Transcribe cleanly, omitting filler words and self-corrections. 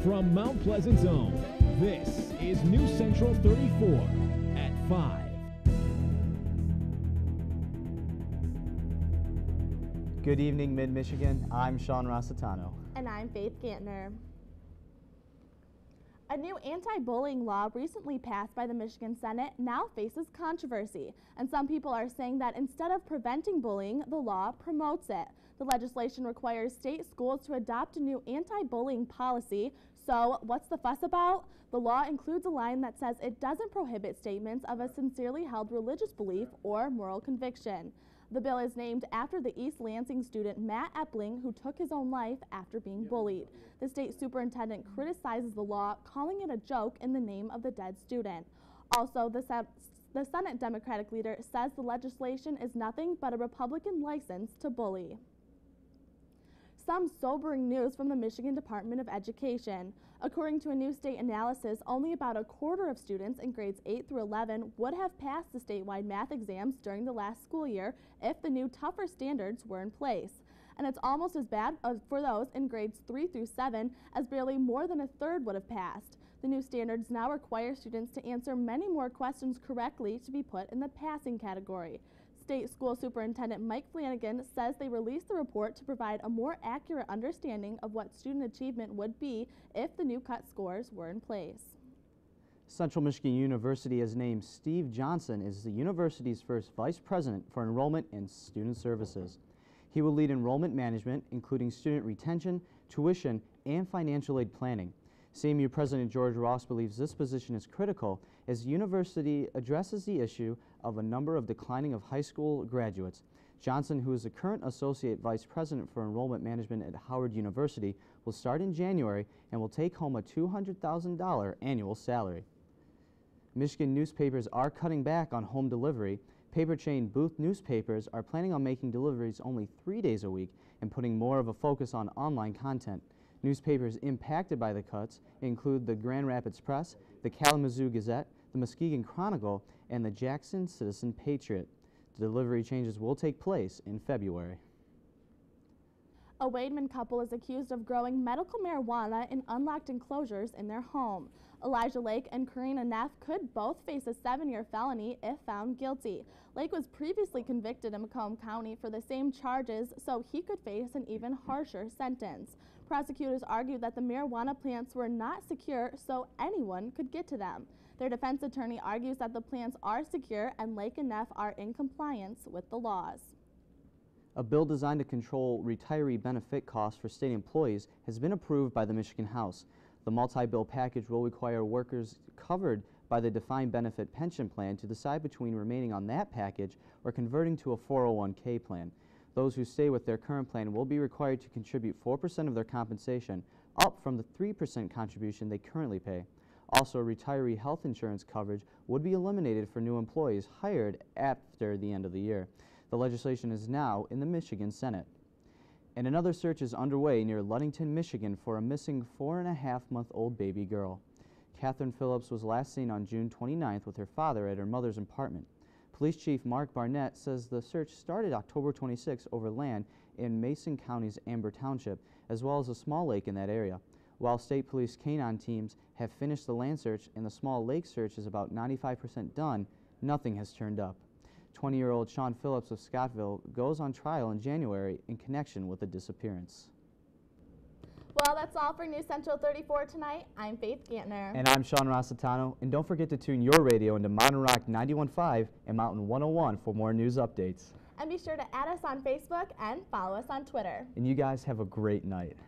From Mount Pleasant's own, this is News Central 34 at 5. Good evening, Mid-Michigan. I'm Sean Rossitano. And I'm Faith Gantner. A new anti-bullying law recently passed by the Michigan Senate now faces controversy, and some people are saying that instead of preventing bullying, the law promotes it. The legislation requires state schools to adopt a new anti-bullying policy. So what's the fuss about? The law includes a line that says it doesn't prohibit statements of a sincerely held religious belief or moral conviction. The bill is named after the East Lansing student Matt Epling, who took his own life after being bullied. The state superintendent criticizes the law, calling it a joke in the name of the dead student. Also, the Senate Democratic leader says the legislation is nothing but a Republican license to bully. Some sobering news from the Michigan Department of Education. According to a new state analysis, only about a quarter of students in grades 8 through 11 would have passed the statewide math exams during the last school year if the new tougher standards were in place. And it's almost as bad for those in grades 3 through 7, as barely more than a third would have passed. The new standards now require students to answer many more questions correctly to be put in the passing category. State School Superintendent Mike Flanagan says they released the report to provide a more accurate understanding of what student achievement would be if the new cut scores were in place. Central Michigan University has named Steve Johnson as the university's first vice president for enrollment and student services. He will lead enrollment management, including student retention, tuition, and financial aid planning. CMU President George Ross believes this position is critical as the university addresses the issue of a number of declining of high school graduates. Johnson, who is the current Associate Vice President for Enrollment Management at Howard University, will start in January and will take home a $200,000 annual salary. Michigan newspapers are cutting back on home delivery. Paper chain Booth Newspapers are planning on making deliveries only 3 days a week and putting more of a focus on online content. Newspapers impacted by the cuts include the Grand Rapids Press, the Kalamazoo Gazette, the Muskegon Chronicle, and the Jackson Citizen Patriot. The delivery changes will take place in February. A Wademan couple is accused of growing medical marijuana in unlocked enclosures in their home. Elijah Lake and Karina Neff could both face a 7-year felony if found guilty. Lake was previously convicted in Macomb County for the same charges, so he could face an even harsher sentence. Prosecutors argued that the marijuana plants were not secure, so anyone could get to them. Their defense attorney argues that the plants are secure and Lake and Neff are in compliance with the laws. A bill designed to control retiree benefit costs for state employees has been approved by the Michigan House. The multi-bill package will require workers covered by the defined benefit pension plan to decide between remaining on that package or converting to a 401k plan. Those who stay with their current plan will be required to contribute 4% of their compensation, up from the 3% contribution they currently pay. Also, retiree health insurance coverage would be eliminated for new employees hired after the end of the year. The legislation is now in the Michigan Senate. And another search is underway near Ludington, Michigan for a missing 4.5-month-old baby girl. Catherine Phillips was last seen on June 29th with her father at her mother's apartment. Police Chief Mark Barnett says the search started October 26 over land in Mason County's Amber Township, as well as a small lake in that area. While state police canine teams have finished the land search and the small lake search is about 95% done, nothing has turned up. 20-year-old Sean Phillips of Scottville goes on trial in January in connection with the disappearance. Well, that's all for News Central 34 tonight. I'm Faith Gantner. And I'm Sean Rossitano. And don't forget to tune your radio into Mountain Rock 91.5 and Mountain 101 for more news updates. And be sure to add us on Facebook and follow us on Twitter. And you guys have a great night.